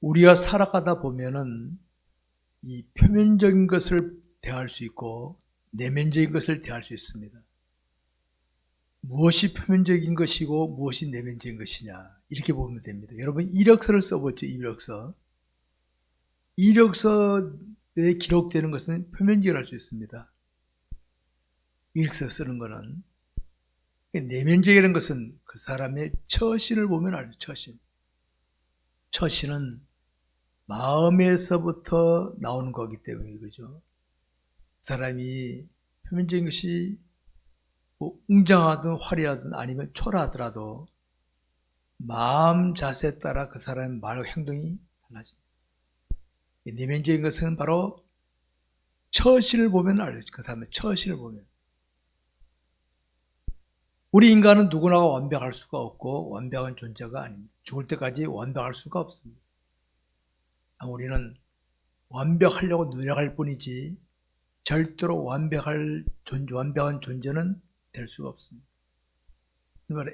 우리가 살아가다 보면은 이 표면적인 것을 대할 수 있고 내면적인 것을 대할 수 있습니다. 무엇이 표면적인 것이고 무엇이 내면적인 것이냐 이렇게 보면 됩니다. 여러분 이력서를 써보죠. 이력서. 이력서에 기록되는 것은 표면적으로 할 수 있습니다. 이력서 쓰는 것은. 내면적이라는 것은 그 사람의 처신을 보면 알죠. 처신. 처신은 마음에서부터 나오는 거기 때문에 그죠. 사람이 표면적인 것이 뭐 웅장하든 화려하든 아니면 초라하더라도 마음 자세에 따라 그 사람의 말과 행동이 달라집니다. 내면적인 것은 바로 처신을 보면 알죠. 그 사람의 처신을 보면. 우리 인간은 누구나 완벽할 수가 없고 완벽한 존재가 아닙니다. 죽을 때까지 완벽할 수가 없습니다. 우리는 완벽하려고 노력할 뿐이지 절대로 완벽한 존재는 될 수가 없습니다.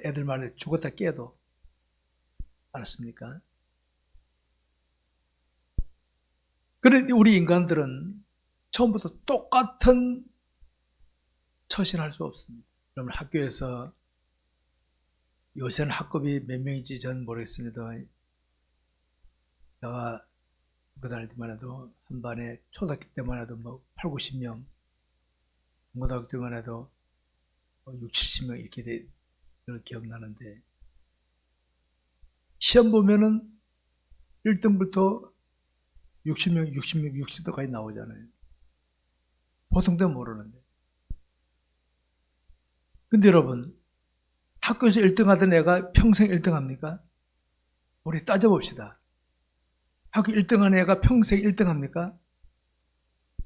애들 말에 죽었다 깨도 알았습니까? 그런데 우리 인간들은 처음부터 똑같은 처신할 수 없습니다. 그러면 학교에서 요새는 학급이 몇 명인지 저는 모르겠습니다. 내가 학교 다닐 때만 해도 한 반에 초등학교 때만 해도 뭐 8, 90명, 중고등학교 때만 해도 6, 70명 이렇게 기억나는데 시험 보면은 1등부터 60명, 60도까지 나오잖아요. 보통 때는 모르는데. 근데 여러분, 학교에서 1등 하던 애가 평생 1등 합니까? 우리 따져봅시다. 학교 1등 한 애가 평생 1등 합니까?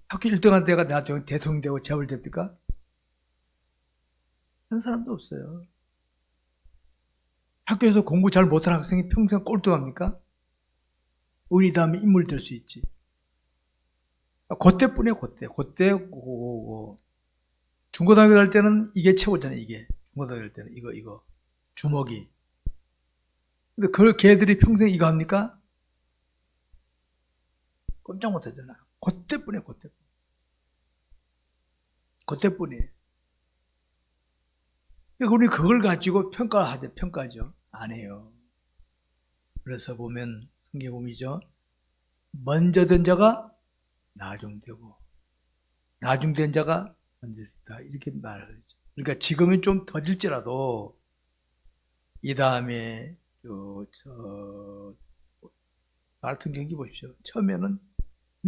학교 1등 한 애가 나중에 대통령 되고 재벌 됩니까? 그런 사람도 없어요. 학교에서 공부 잘 못하는 학생이 평생 꼴등합니까? 우리 다음에 인물 될 수 있지. 그때뿐이에요, 그때. 중고등학교 갈 때는 이게 최고잖아요, 이게. 중고등학교 갈 때는 이거. 주먹이. 근데 그 걔들이 평생 이거 합니까? 꼼짝 못 하잖아. 그때뿐이에요, 그때뿐이에요. 그러니까 우리 그걸 가지고 평가하죠. 안 해요. 그래서 보면 성경복음이죠. 먼저 된 자가 나중되고 나중된 자가 먼저 있다. 이렇게 말하죠. 그러니까 지금은 좀 더딜지라도 이 다음에 마라톤 경기 보십시오. 처음에는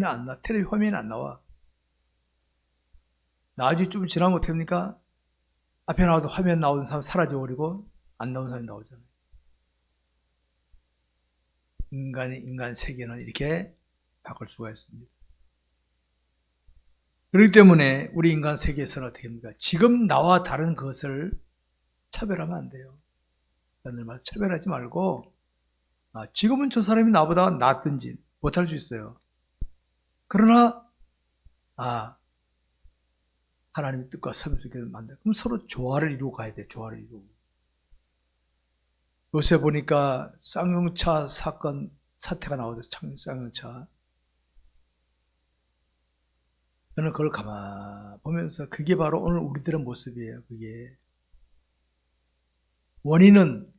안 나와. 텔레비 화면이 안 나와. 나중에 좀 지나면 어떡합니까? 앞에 나와도 화면 나오는 사람 사라져버리고 안 나오는 사람이 나오잖아요. 인간 세계는 이렇게 바꿀 수가 있습니다. 그렇기 때문에 우리 인간 세계에서는 어떻게 합니까? 지금 나와 다른 것을 차별하면 안 돼요. 차별하지 말고 지금은 저 사람이 나보다 낫든지 못할 수 있어요. 그러나 하나님의 뜻과 섬속에 만다. 그럼 서로 조화를 이루고 가야 돼. 조화를 이루고. 요새 보니까 쌍용차 사태가 나오죠. 쌍용차. 저는 그걸 가만 보면서 그게 바로 오늘 우리들의 모습이에요. 그게. 원인은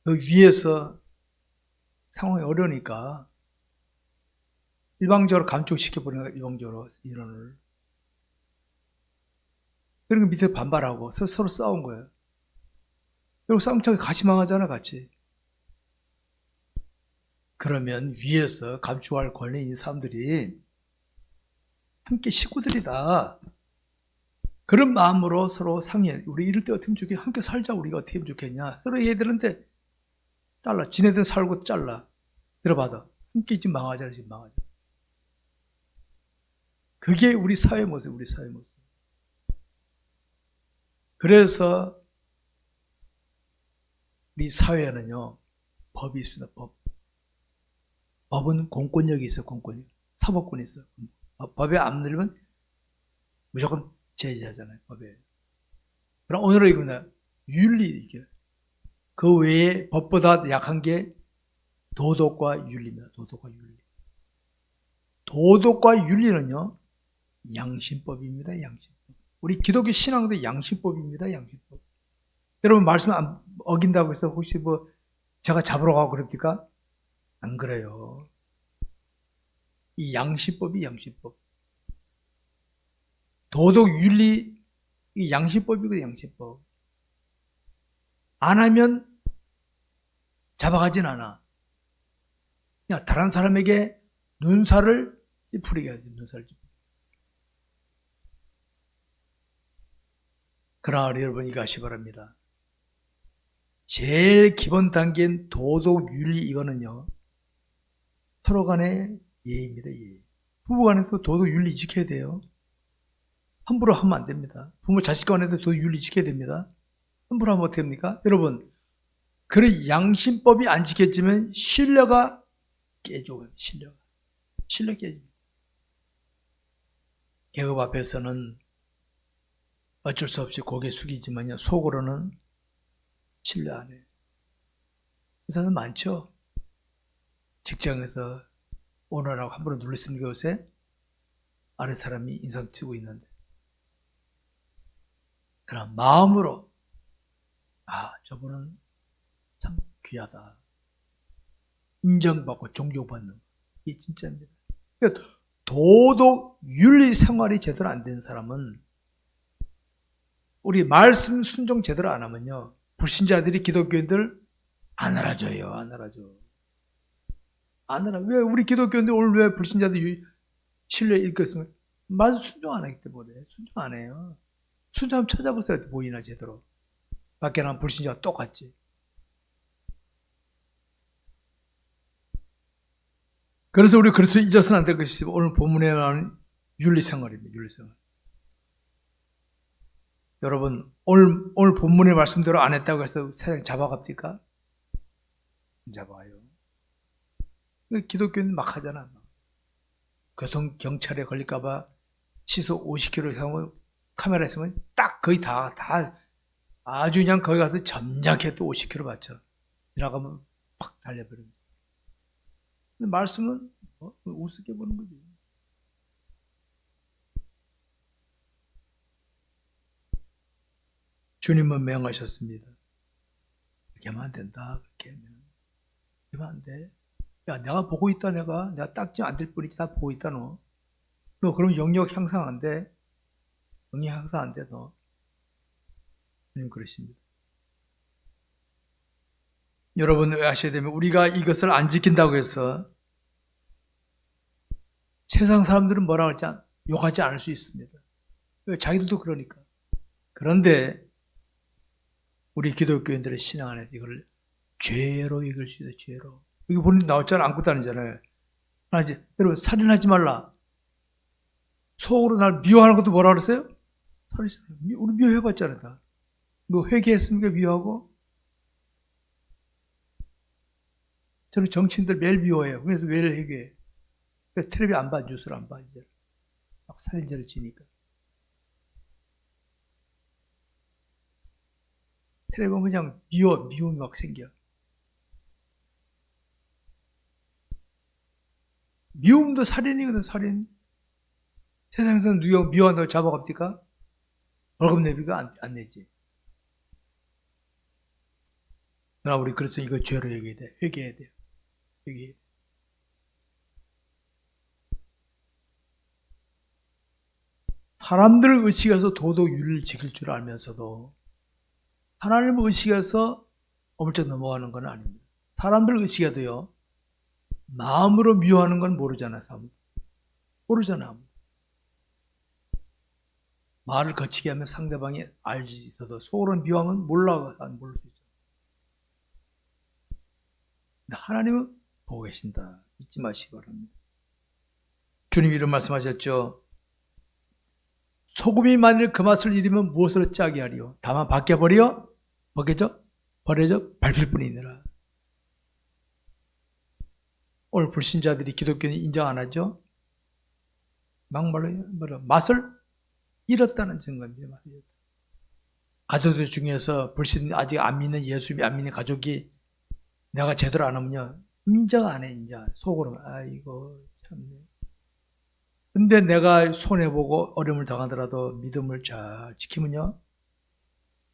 그 위에서 상황이 어려우니까 일방적으로 감축시켜버리는 거예요. 일방적으로 인원을. 그리고 밑에 반발하고 서로 싸운 거예요. 그리고 쌍용차가 같이 망하잖아, 같이. 그러면 위에서 감축할 권리 있는 사람들이 함께 식구들이다. 그런 마음으로 서로 상의해. 우리 이럴 때 어떻게 하면 좋겠냐? 함께 살자. 우리가 어떻게 하면 좋겠냐? 서로 얘기하는데 잘라. 지네들 살고 잘라. 들어봐도 함께 지금 망하자. 지금 망하자. 그게 우리 사회 모습, 우리 사회 모습. 그래서 우리 사회에는요, 법이 있습니다. 법은 공권력이 있어요. 공권력. 사법권이 있어요. 법에 안 늘면 무조건 제재하잖아요. 법에. 그럼 오늘은 이겁니다. 윤리. 그 외에 법보다 약한 게 도덕과 윤리입니다. 도덕과 윤리. 도덕과 윤리는요, 양심법입니다. 양심법. 우리 기독교 신앙도 양심법입니다. 양심법. 여러분 말씀 안 어긴다고 해서 혹시 뭐 제가 잡으러 가고 그럽니까? 안 그래요. 이 양심법이 양심법. 도덕 윤리 이 양심법이거든요. 양심법. 안 하면 잡아가진 않아. 그냥 다른 사람에게 눈살을 찌푸리게 하지. 눈살을 찌푸리게. 그러나 여러분 이거 아시 바랍니다. 제일 기본 단계인 도덕 윤리 이거는요. 서로 간의 예입니다. 예. 부부 간에도 도덕 윤리 지켜야 돼요. 함부로 하면 안 됩니다. 부모 자식 간에도 도덕 윤리 지켜야 됩니다. 함부로 하면 어떻게 됩니까? 여러분 그런 양심법이 안 지켜지면 신뢰가 깨져요. 신뢰 깨집니다. 계급 앞에서는 어쩔 수 없이 고개 숙이지만요. 속으로는 신뢰 안 해요. 그 사람 많죠. 직장에서 오너라고 함부로 눌렀습니까 요새? 아래 사람이 인상 쓰고 있는데. 그러나 마음으로 저분은 참 귀하다. 인정받고 존경받는 이게 진짜입니다. 그러니까 도덕 윤리 생활이 제대로 안 된 사람은 우리 말씀 순종 제대로 안 하면요. 불신자들이 기독교인들 안 알아줘요. 안 알아줘. 왜 우리 기독교인들 오늘 왜 불신자들 신뢰 읽었으면 말씀 순종 안 하기 때문에 순종 안 해요. 순종 한번 찾아보세요. 보이나 제대로. 밖에 나면 불신자가 똑같지. 그래서 우리 그리스도 잊어서는 안 될 것이 오늘 본문에 나오는 윤리생활입니다. 윤리생활. 여러분 오늘 본문의 말씀대로 안 했다고 해서 세상 잡아갑니까? 안 잡아요. 기독교는 막 하잖아. 교통경찰에 걸릴까봐 시속 50km 이상을 카메라 있으면 딱 거의 다 아주 그냥 거기 가서 점잖게 또 50km 맞춰. 지나가면 팍 달려버립니다. 근데 말씀은 우습게 보는 거지. 주님은 명하셨습니다. 그렇게 하면 안 된다. 그렇게 하면 안 돼. 야, 내가 보고 있다, 내가 딱지면 안 될 뿐이지, 다 보고 있다, 너 그럼 영역 향상 안 돼. 영역 향상 안 돼, 너. 주님 그러십니다. 여러분, 아셔야 되면, 우리가 이것을 안 지킨다고 해서 세상 사람들은 뭐라고 할지 욕하지 않을 수 있습니다. 자기들도 그러니까. 그런데, 우리 기독교인들의 신앙 안에서 이걸 죄로 읽을 수 있어요, 죄로. 여기 보는 나왔잖아, 안고 다니잖아요. 여러분, 살인하지 말라. 속으로 날 미워하는 것도 뭐라 그랬어요? 우리 미워해봤잖아, 다. 너 회개했습니까, 미워하고? 저는 정치인들 매일 미워해요. 그래서 매일 회개해. 그래서 텔레비 안 봐, 뉴스를 안 봐, 이제. 막 살인죄를 지니까. 텔레비 보면 그냥 미움이 막 생겨. 미움도 살인이거든, 살인. 세상에서는 누가 미워한다고 잡아갑니까? 벌금 내비가 안 내지. 그러나 우리 그래서 이거 죄로 얘기해야 돼. 회개해야 돼요. 회개해야 돼. 사람들을 의식해서 도덕윤리를 지킬 줄 알면서도 하나님을 의식해서 어물쩍 넘어가는 건 아닙니다. 사람들을 의식해도요. 마음으로 미워하는 건 모르잖아요. 모르잖아요. 말을 거치게 하면 상대방이 알지 있어도 속으로는 미워하면 모를 수 있죠. 근데 하나님은 보고 계신다. 잊지 마시기 바랍니다. 주님이 이런 말씀하셨죠. 소금이 만일 그 맛을 잃으면 무엇으로 짜게 하리요? 다만 벗겨져 밟힐 뿐이니라. 오늘 불신자들이 기독교는 인정 안 하죠? 막말로 맛을 잃었다는 증거입니다. 가족들 중에서 불신 아직 안 믿는 예수 안 믿는 가족이 내가 제대로 안 하면요 인정 안 해, 인정. 속으로는 아이고 참네. 근데 내가 손해보고 어려움을 당하더라도 믿음을 잘 지키면요,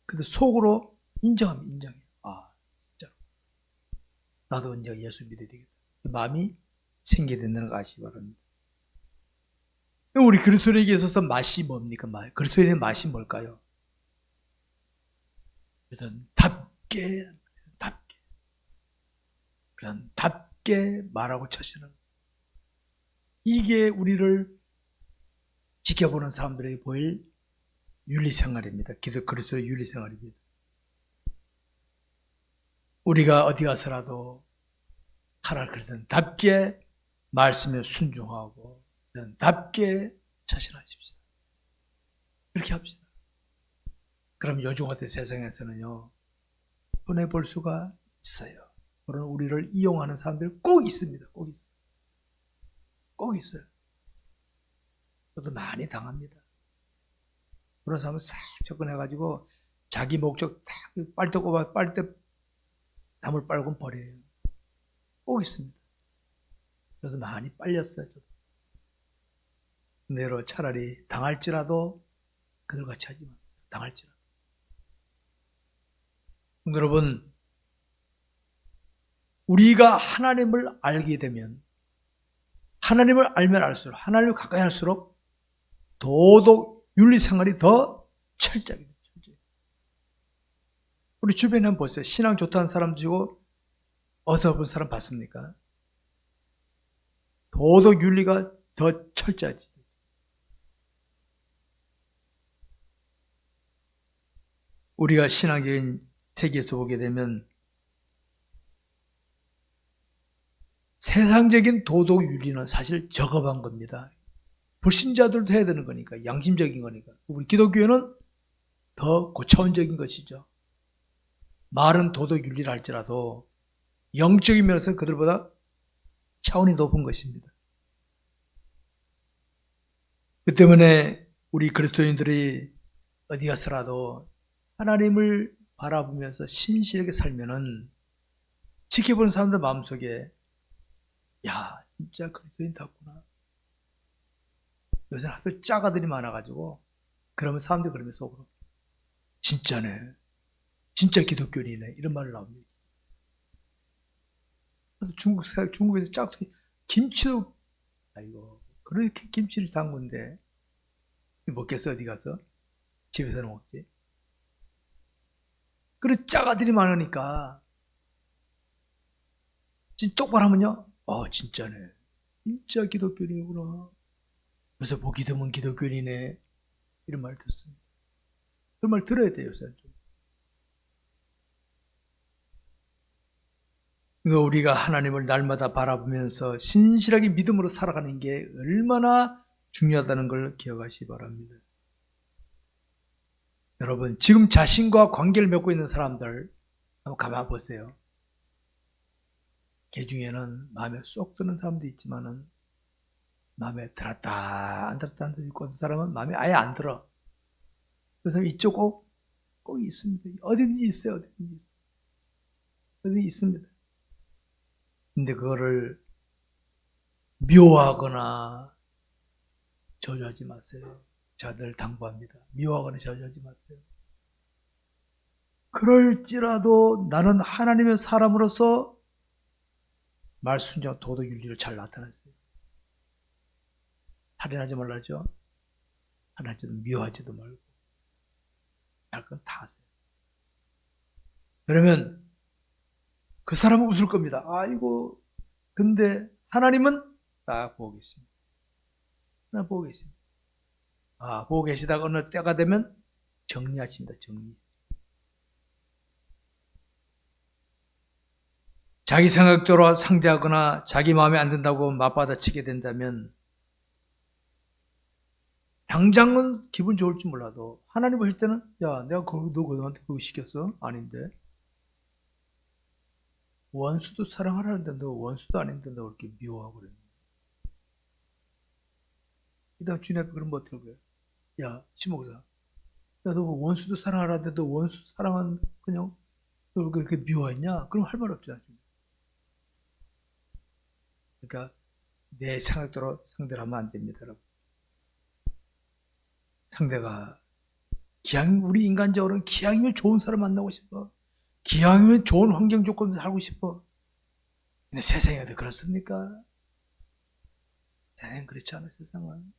근데 속으로 인정합니다. 인정해. 아, 진짜 나도 이제 예수 믿어야 되겠다. 마음이 생기게 된다는 거 아시기 바랍니다. 우리 그리스도인에게 있어서 맛이 뭡니까? 그리스도인의 맛이 뭘까요? 그런 답게 그런 답게 말하고 처시는, 이게 우리를 지켜보는 사람들에게 보일 윤리생활입니다. 그리스도의 윤리생활입니다. 우리가 어디 가서라도 하나님 그리스도는 답게 말씀에 순종하고 답게 처신하십시다. 그렇게 합시다. 그럼 요즘 같은 세상에서는요, 손해볼 수가 있어요. 그런 우리를 이용하는 사람들 꼭 있습니다. 꼭 있어요. 꼭 있어요. 저도 많이 당합니다. 그런 사람은 싹 접근해가지고 자기 목적 딱 빨대 꼽아 빨대 나물 빨고 버려요. 꼭 있습니다. 저도 많이 빨렸어요. 저도. 내로 차라리 당할지라도 그들같이 하지 마세요. 당할지라도. 여러분, 우리가 하나님을 알게 되면, 하나님을 알면 알수록, 하나님을 가까이 할수록 도덕, 윤리 생활이 더 철저하게 됩니다. 우리 주변에 한번 보세요. 신앙 좋다는 사람 주고 어설픈 사람 봤습니까? 도덕 윤리가 더 철저하지. 우리가 신앙적인 세계에서 보게 되면 세상적인 도덕 윤리는 사실 저급한 겁니다. 불신자들도 해야 되는 거니까, 양심적인 거니까. 우리 기독교는 더 고차원적인 것이죠. 말은 도덕 윤리를 할지라도 영적인 면에서 그들보다 차원이 높은 것입니다. 그 때문에 우리 그리스도인들이 어디 가서라도 하나님을 바라보면서 신실하게 살면은 지켜보는 사람들 마음속에, 야, 진짜 그리스도인답구나. 요새 하도 짜가들이 많아가지고, 그러면 사람들이 그러면 속으로, 진짜네, 진짜 기독교인이네, 이런 말을 나옵니다. 중국에서 짝퉁이 김치도, 아이고, 그렇게 김치를 담근데 먹겠어? 어디 가서? 집에서는 먹지. 그래, 짜가들이 많으니까 똑바로 하면요, 진짜네, 진짜 기독교인이구나, 그래서 보기 드문 기독교인이네, 이런 말 듣습니다. 그런 말 들어야 돼요. 그러니까 우리가 하나님을 날마다 바라보면서 신실하게 믿음으로 살아가는 게 얼마나 중요하다는 걸 기억하시기 바랍니다. 여러분, 지금 자신과 관계를 맺고 있는 사람들 한번 가만 보세요. 그 중에는 마음에 쏙 드는 사람도 있지만은 마음에 들었다 안 들었다 한 사람도 있고, 어떤 사람은 마음에 아예 안 들어. 그래서 이쪽 꼭 있습니다. 어디든지 있어요. 어디든지 있습니다. 근데 그거를 미워하거나 저주하지 마세요. 자들 당부합니다. 미워하거나 저주하지 마세요. 그럴지라도 나는 하나님의 사람으로서 말순종 도덕 윤리를 잘 나타냈어요. 살인하지 말라죠. 살인하지도 미워하지도 말고 할 건 다 하세요. 그러면 그 사람은 웃을 겁니다. 아이고, 근데 하나님은 딱 보고 계십니다. 하나님 보고 계십니다. 보고 계시다가 어느 때가 되면 정리하십니다. 정리. 자기 생각대로 상대하거나 자기 마음에 안 든다고 맞받아치게 된다면 당장은 기분 좋을지 몰라도 하나님 보실 때는, 야, 내가 너 그한테 그거 시켰어? 아닌데. 원수도 사랑하라는데 너 원수도 아닌데 너 그렇게 미워하고 그랬네. 그 다음 주님 앞에 그러면 어떡할 거야? 야, 시목사, 야, 너 원수도 사랑하라는데 너 원수 사랑한 그냥 너 그렇게 미워했냐? 그럼 할 말 없잖아. 그러니까 내 생각대로 상대를 하면 안 됩니다, 여러분. 상대가 우리 인간적으로는 기왕이면 좋은 사람 만나고 싶어. 기왕이면 좋은 환경 조건에서 살고 싶어. 근데 세상이 어디 그렇습니까? 세상은 그렇지 않아, 세상은.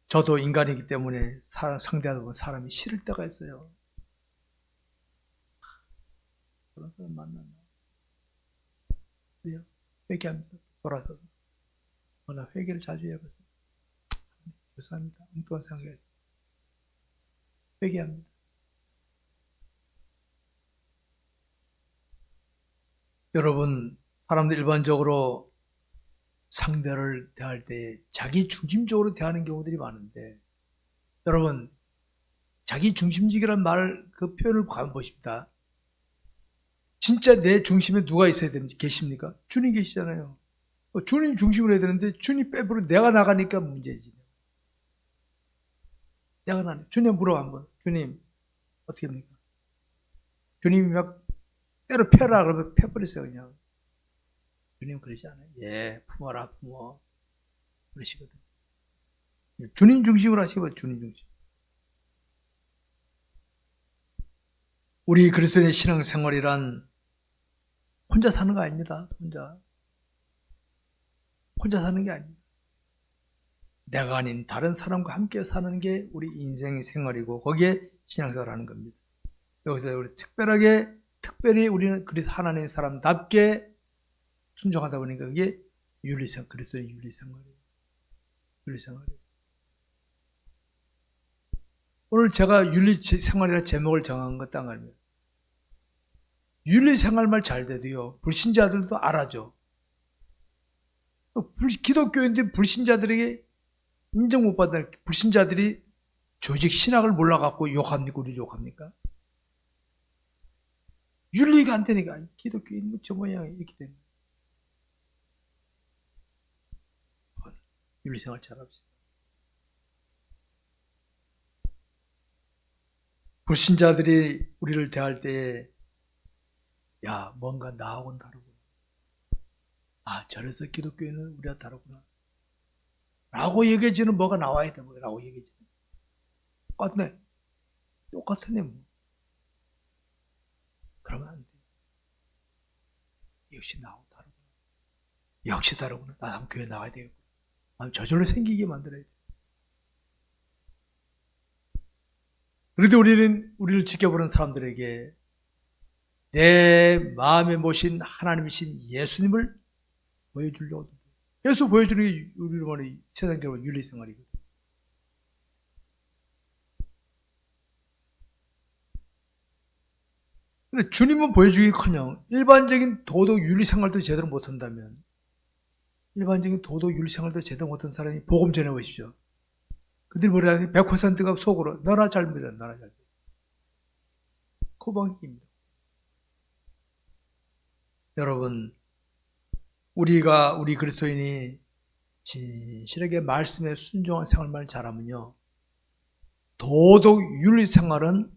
저도 인간이기 때문에 상대하다 보면 사람이 싫을 때가 있어요. 그런 사람 만나면. 그래요? 회개합니다. 돌아서서. 나 회개를 자주 해봤어요. 죄송합니다. 엉뚱한 생각했어요. 회개합니다. 여러분, 사람들 일반적으로 상대를 대할 때 자기 중심적으로 대하는 경우들이 많은데, 여러분, 자기 중심적이라는 그 표현을 가만 보십니다. 진짜 내 중심에 누가 있어야 계십니까? 주님 계시잖아요. 주님 중심으로 해야 되는데 주님 빼버려 내가 나가니까 문제지. 내가 나네. 주님 물어봐 한번. 주님 어떻게 합니까? 주님이 막 때로 펴라 그러면 펴버리세요 그냥. 주님 그러지 않아요. 예, 품어라 품어. 그러시거든. 주님 중심으로 하시고 주님 중심. 우리 그리스도인의 신앙생활이란 혼자 사는 거 아닙니다. 혼자 사는 게 아닙니다. 내가 아닌 다른 사람과 함께 사는 게 우리 인생의 생활이고 거기에 신앙생활을 하는 겁니다. 여기서 우리 특별히 우리는 그리스도 하나님의 사람답게 순종하다 보니까 그게 그리스도의 윤리생활이에요. 윤리생활이에요. 오늘 제가 윤리생활이라는 제목을 정한 것 딱 알면 윤리생활만 잘 돼도요 불신자들도 알아줘. 기독교인들 불신자들에게 인정 못 받는 불신자들이 조직 신학을 몰라갖고 욕합니까? 우리 욕합니까? 윤리가 안 되니까 기독교인 저 모양이 이렇게 되는 거예요. 윤리생활 잘합시다. 불신자들이 우리를 대할 때에 야 뭔가 나하고는 다르구나. 저래서 기독교인은 우리와 다르구나. 라고 얘기해주는 뭐가 나와야 돼. 라고 얘기해주는. 똑같네. 뭐. 그러면 안 돼. 역시 나하고 다르구나. 역시 다르구나. 나도 한번 교회 나가야 되겠구나. 저절로 생기게 만들어야 돼. 그래도 우리를 지켜보는 사람들에게 내 마음에 모신 하나님이신 예수님을 보여주려고. 예수 보여주는 게 우리 말이 세상적으로 윤리생활이거든. 근데 주님은 보여주기커녕 일반적인 도덕 윤리생활도 제대로 못한다면 일반적인 도덕 윤리생활도 제대로 못한 사람이 복음 전해보십시오. 그들이 뭐라 100%가 속으로 너나 잘 믿어 너나 잘 믿어. 코방입니다. 여러분 우리 그리스도인이 진실하게 말씀에 순종한 생활만 잘하면요 도덕 윤리 생활은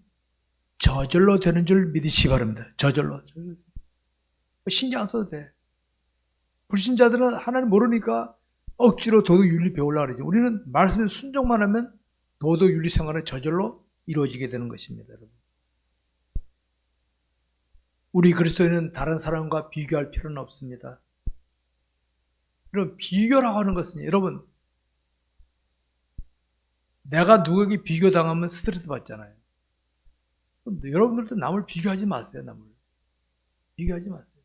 저절로 되는 줄 믿으시기 바랍니다. 저절로. 신경 안 써도 돼. 불신자들은 하나님 모르니까 억지로 도덕 윤리 배우려고 그러지. 우리는 말씀에 순종만 하면 도덕 윤리 생활은 저절로 이루어지게 되는 것입니다. 여러분. 우리 그리스도인은 다른 사람과 비교할 필요는 없습니다. 여러분 비교라고 하는 것은 여러분 내가 누구에게 비교당하면 스트레스 받잖아요. 여러분들도 남을 비교하지 마세요. 비교하지 마세요.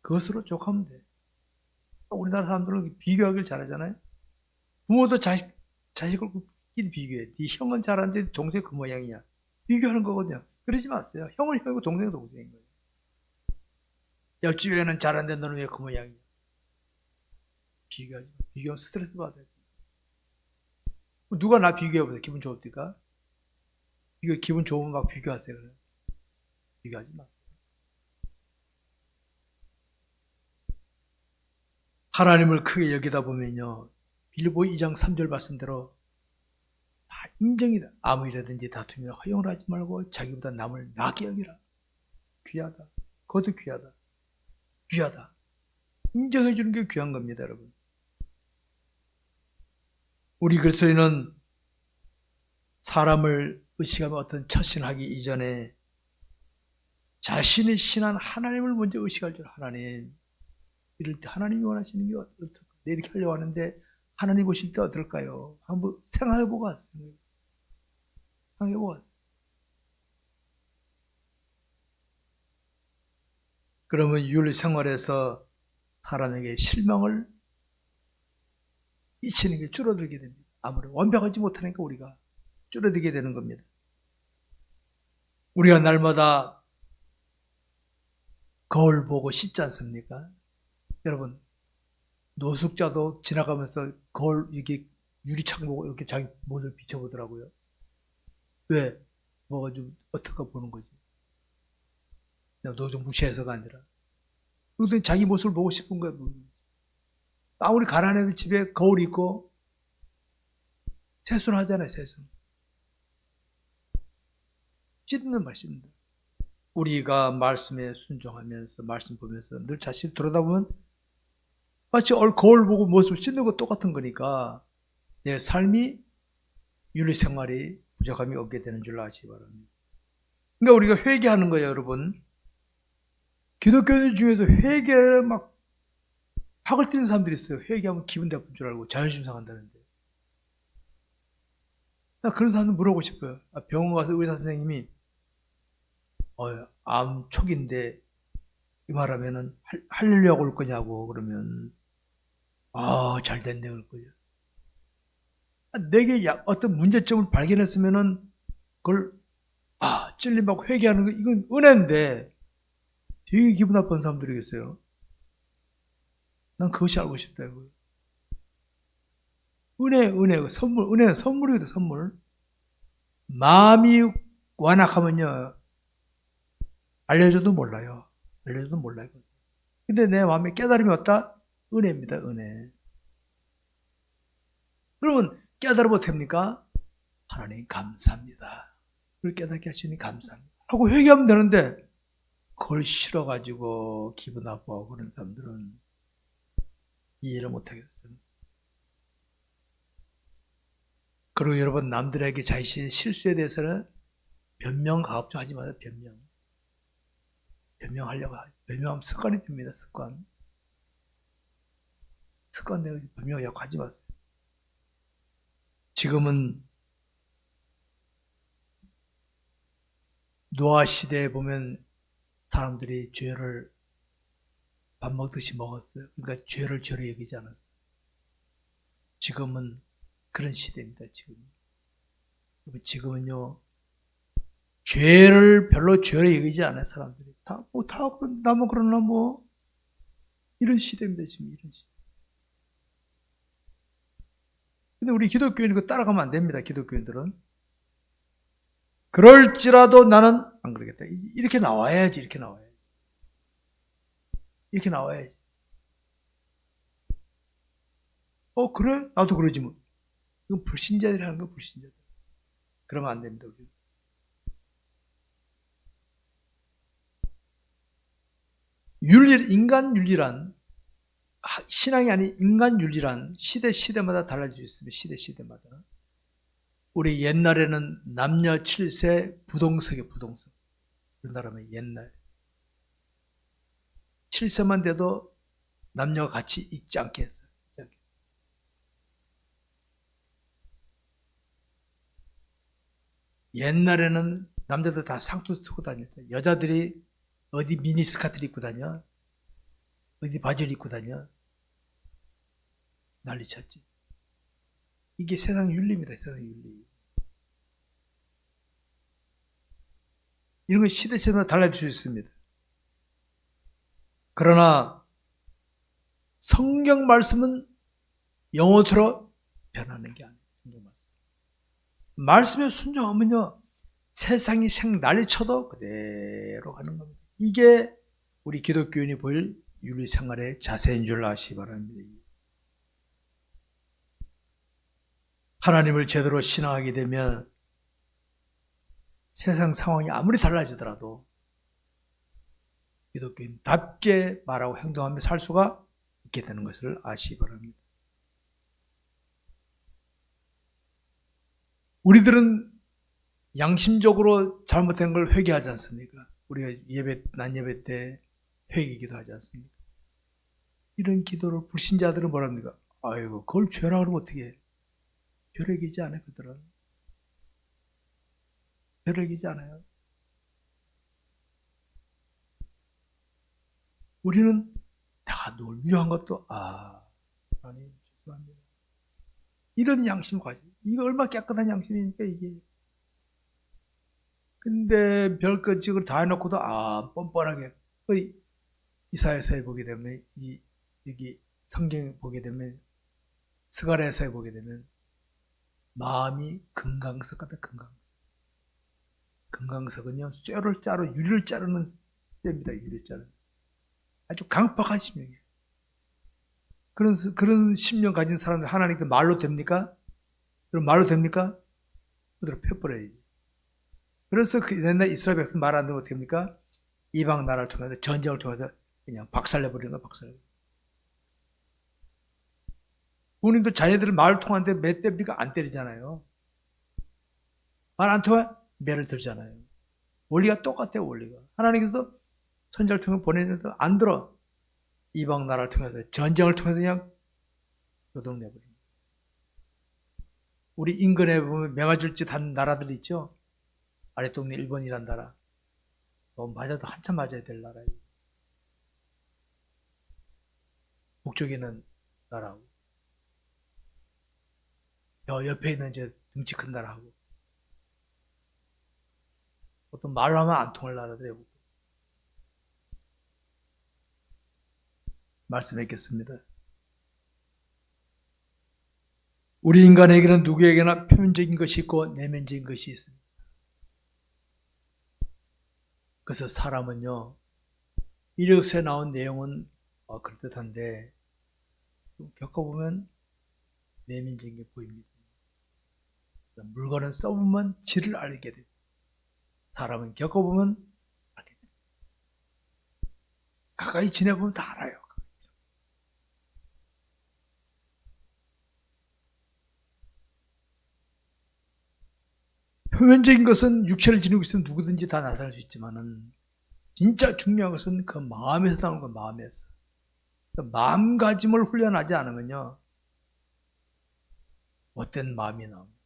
그것으로 족하면 돼. 우리나라 사람들은 비교하기를 잘하잖아요. 부모도 자식을끼리 비교해. 네 형은 잘하는데 동생 그 모양이냐. 비교하는 거거든요. 그러지 마세요. 형은 형이고 동생은 동생인 거예요. 옆집 애는 잘하는데 너는 왜 그 모양이냐. 비교하지 마. 비교하면 스트레스 받아요. 누가 나 비교해보세요. 기분 좋을까? 기분 좋으면 막 비교하세요. 비교하지 마세요. 하나님을 크게 여기다 보면요. 빌립보 2장 3절 말씀대로 인정이다. 아무 일이든지 다투며 허용을 하지 말고 자기보다 남을 나게 여기라. 귀하다. 그것도 귀하다. 귀하다. 인정해 주는 게 귀한 겁니다, 여러분. 우리 그리스도인은 사람을 의식하며 어떤 처신하기 이전에 자신의 신한 하나님을 먼저 의식할 줄. 하나님, 이럴 때 하나님이 원하시는 게 어떨까? 내 이렇게 하려고 하는데 하나님 보실 때 어떨까요? 한번 생각해보고 왔어요. 생각해보고 왔어요. 그러면 윤리 생활에서 사람에게 실망을 끼치는 게 줄어들게 됩니다. 아무래도 완벽하지 못하니까 우리가 줄어들게 되는 겁니다. 우리가 날마다 거울 보고 씻지 않습니까? 여러분, 노숙자도 지나가면서 거울, 이게 유리창 보고 이렇게 자기 모습을 비춰보더라고요. 왜? 뭐가 좀 어떨까 보는 거지. 너 좀 무시해서가 아니라. 그것도 자기 모습을 보고 싶은 거야. 아무리 가난해도 집에 거울이 있고, 세수는 하잖아요, 세수. 씻는 말, 씻는 말. 우리가 말씀에 순종하면서, 말씀 보면서 늘 자신을 돌아다보면 마치 거울 보고 모습을 씻는 거 똑같은 거니까 내 삶이 윤리생활이 부족함이 없게 되는 줄 아시기 바랍니다. 그러니까 우리가 회개하는 거예요, 여러분. 기독교인 중에도 회개를 막 학을 뛰는 사람들이 있어요. 회개하면 기분 나쁜 줄 알고 자존심 상한다는데. 나 그런 사람들 물어보고 싶어요. 병원 가서 의사 선생님이 암 초기인데 이 말하면은 하려고 올 거냐고 그러면 잘 됐네 그럴 거죠. 내게 어떤 문제점을 발견했으면은 그걸 찔림받고 회개하는 거 이건 은혜인데 되게 기분 나쁜 사람들이겠어요. 난 그것이 알고 싶다 이거예요. 은혜, 선물, 은혜는 선물이거든, 선물. 마음이 완악하면요, 알려줘도 몰라요. 알려줘도 몰라요. 근데 내 마음에 깨달음이 왔다? 은혜입니다, 은혜. 그러면 깨달으면 어떻게 합니까? 하나님 감사합니다. 그걸 깨닫게 하시니 감사합니다. 하고 회개하면 되는데, 그걸 싫어가지고 기분 나빠하고 그런 사람들은 이해를 못하겠어요. 그리고 여러분, 남들에게 자신의 실수에 대해서는 변명 가급적 하지 마세요. 변명하려고 하죠. 변명하면 습관이 됩니다. 습관 내가 변명하려고 하지 마세요. 지금은 노아 시대에 보면 사람들이 죄를 밥 먹듯이 먹었어요. 그러니까 죄를 죄로 여기지 않았어요. 지금은 그런 시대입니다. 지금은요, 죄를 별로 죄로 여기지 않아요. 사람들이 나뭐 그러나 뭐 이런 시대입니다. 지금 이런 시대. 근데 우리 기독교인은 그거 따라가면 안 됩니다. 기독교인들은 그럴지라도 나는 안 그러겠다. 이렇게 나와야지. 이렇게 나와야지. 그래? 나도 그러지 뭐. 이건 불신자들이 하는 거 불신자들. 그러면 안 됩니다. 인간 윤리란 신앙이 아닌 인간 윤리란 시대마다 달라질 수 있습니다. 시대마다. 우리 옛날에는 남녀 7세 부동석이에요. 부동석. 우리나라면 옛날 7세만 돼도 남녀가 같이 있지 않게 했어요. 옛날에는 남자들 다 상투 쓰고 다녔어요. 여자들이 어디 미니스커트를 입고 다녀? 어디 바지를 입고 다녀? 난리쳤지. 이게 세상 윤리입니다. 세상 윤리. 이런 건 시대마다 달라질 수 있습니다. 그러나 성경 말씀은 영원토록 변하는 게 아니에요. 말씀에 순종하면요, 세상이 난리쳐도 그대로 가는 겁니다. 이게 우리 기독교인이 보일 윤리생활의 자세인 줄 아시기 바랍니다. 하나님을 제대로 신앙하게 되면 세상 상황이 아무리 달라지더라도 기독교인답게 말하고 행동하며 살 수가 있게 되는 것을 아시기 바랍니다. 우리들은 양심적으로 잘못된 걸 회개하지 않습니까? 우리가 낮 예배 때 회개 기도하지 않습니까? 이런 기도를 불신자들은 뭐랍니까? 아이고, 그걸 죄라 그러면 어떻게 해? 죄력이지 않아요, 그들은. 죄력이지 않아요. 우리는 내가 늘 위한 것도, 하나님, 죄송합니다. 이런 양심 가지. 이거 얼마나 깨끗한 양심입니까, 이게. 근데 별것 찍을 다 해놓고도, 뻔뻔하게. 이사야서에 보게 되면, 여기 성경에 보게 되면, 스가랴서에 보게 되면, 마음이 금강석 같다, 금강석. 금강석은요, 쇠를 자르, 유리를 자르는 때입니다, 유리를 자르는. 아주 강팍한 심령이에요. 그런 심령 가진 사람들 하나님께 말로 됩니까? 그럼 말로 됩니까? 그대로 펴버려야지. 그래서 옛날 이스라엘 백성 말 안 되면 어떻게 합니까? 이방 나라를 통해서 전쟁을 통해서 그냥 박살내버리는 거야, 박살내버리는 거야. 부모님들 자녀들을 말을 통하는데 매 때리니까 안 때리잖아요. 말 안 통해? 매를 들잖아요. 원리가 똑같아요, 원리가. 하나님께서 선지자를 통해 보내는데도 안 들어. 이방 나라를 통해서 전쟁을 통해서 그냥 요동내버립니다. 우리 인근에 보면 매맞을 짓 한 나라들 있죠. 아랫동네 일본이란 나라. 맞아도 한참 맞아야 될 나라예요. 북쪽에 있는 나라하고 옆에 있는 이제 등치 큰 나라하고 어떤 말로 하면 안 통할 나라들이에요. 말씀드리겠습니다. 우리 인간에게는 누구에게나 표면적인 것이 있고 내면적인 것이 있습니다. 그래서 사람은요, 이력서에 나온 내용은 그럴듯한데 겪어보면 내면적인 게 보입니다. 물건은 써보면 질을 알게 됩니다. 사람은 겪어보면 알게 됩니다. 가까이 지내보면 다 알아요. 표면적인 것은 육체를 지니고 있으면 누구든지 다 나타날 수 있지만은 진짜 중요한 것은 그 마음에서 나오는 거, 마음에서. 그 마음가짐을 훈련하지 않으면요, 못된 마음이 나옵니다.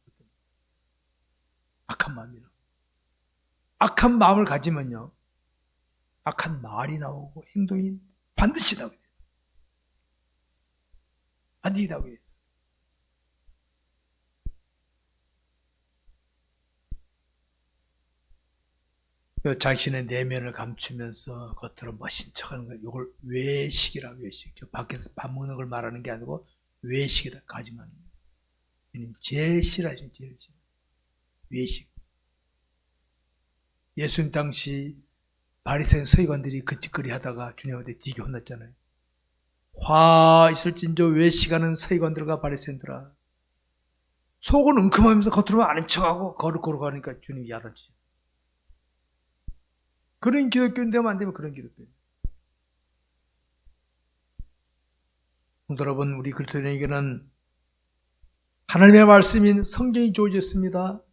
악한 마음이 나옵니다. 악한 마음을 가지면요, 악한 말이 나오고 행동이 반드시 나오게 돼요. 반드시 나오게 돼요. 자신의 내면을 감추면서 겉으로 멋진 척하는 거, 이걸 외식이라, 외식. 저 밖에서 밥 먹는 걸 말하는 게 아니고 외식이다, 가증하는 거. 주님 제일 싫어하시는, 제일 싫어. 외식. 예수님 당시 바리새인 서기관들이 그짓거리 하다가 주님한테 되게 혼났잖아요. 화 있을진저 외식하는 서기관들과 바리새인들아. 속은 은큼하면서 겉으로는 아는 척하고 거룩거룩 하니까 주님이 야단치죠. 그런 기독교인 되면 안 되면 그런 기독교인. 여러분, 우리 그리스도인에게는 하나님의 말씀인 성경이 주어졌습니다.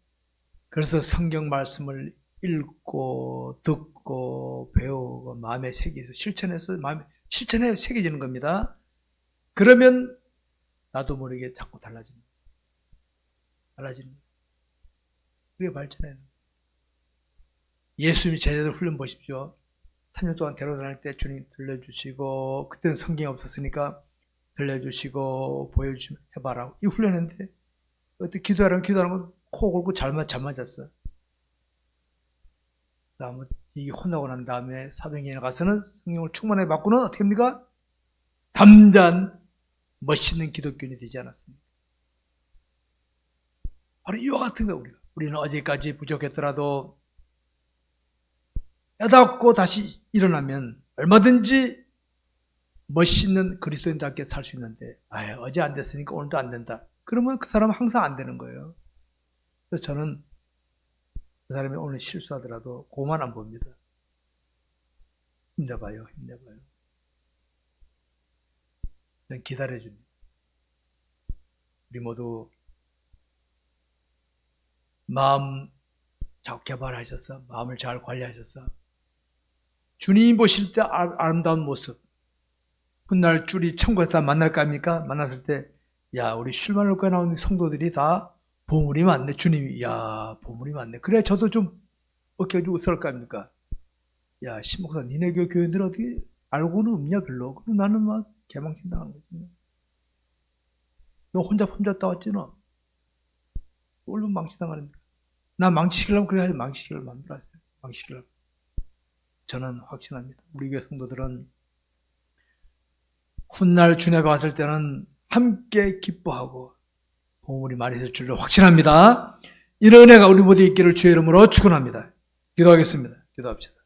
그래서 성경 말씀을 읽고 듣고 배우고 마음에 새겨서 실천해서 실천해 새겨지는 겁니다. 그러면 나도 모르게 자꾸 달라집니다. 달라지는 거예요. 그게 발전해요. 예수님이 제자들 훈련 보십시오. 3년 동안 데려다닐 때 주님 들려주시고, 그때는 성경이 없었으니까 들려주시고 보여주시면 해봐라. 이 훈련했는데 어떻게 기도하는 거 코 골고 잠만 잤어. 다음에 이게 혼나고 난 다음에 사도행전에 가서는 성령을 충만하게 받고는 어떻게 합니까? 담대한 멋있는 기독교인이 되지 않았습니까? 바로 이와 같은 거예요. 우리는 어제까지 부족했더라도 깨닫고 다시 일어나면 얼마든지 멋있는 그리스도인답게 살 수 있는데, 어제 안 됐으니까 오늘도 안 된다. 그러면 그 사람은 항상 안 되는 거예요. 그래서 저는 그 사람이 오늘 실수하더라도 그만 안 봅니다. 힘내봐요, 힘내봐요. 그냥 기다려줍니다. 우리 모두 마음 잘 개발하셨어? 마음을 잘 관리하셨어? 주님 보실 때 아름다운 모습. 훗날 줄이 천국에서 만날까 합니까? 만났을 때, 야, 우리 쉴만올까 나온 성도들이 다 보물이 많네. 주님이, 야, 보물이 많네. 그래, 저도 좀 어깨가지고 웃을까 합니까? 야, 신목사, 니네 교인들 어떻게 알고는 없냐, 별로. 그럼 나는 막 개망신 당하는 거지. 너 혼자 따왔지, 너? 얼른 망치당하는 거야. 나 망치시려면 그래, 망치시려고 만들었어요. 망치시려고. 저는 확신합니다. 우리 교회 성도들은 훗날 주님 앞에 왔을 때는 함께 기뻐하고 보물이 많이 있을 줄로 확신합니다. 이런 은혜가 우리 모두 있기를 주의 이름으로 축원합니다. 기도하겠습니다. 기도합시다.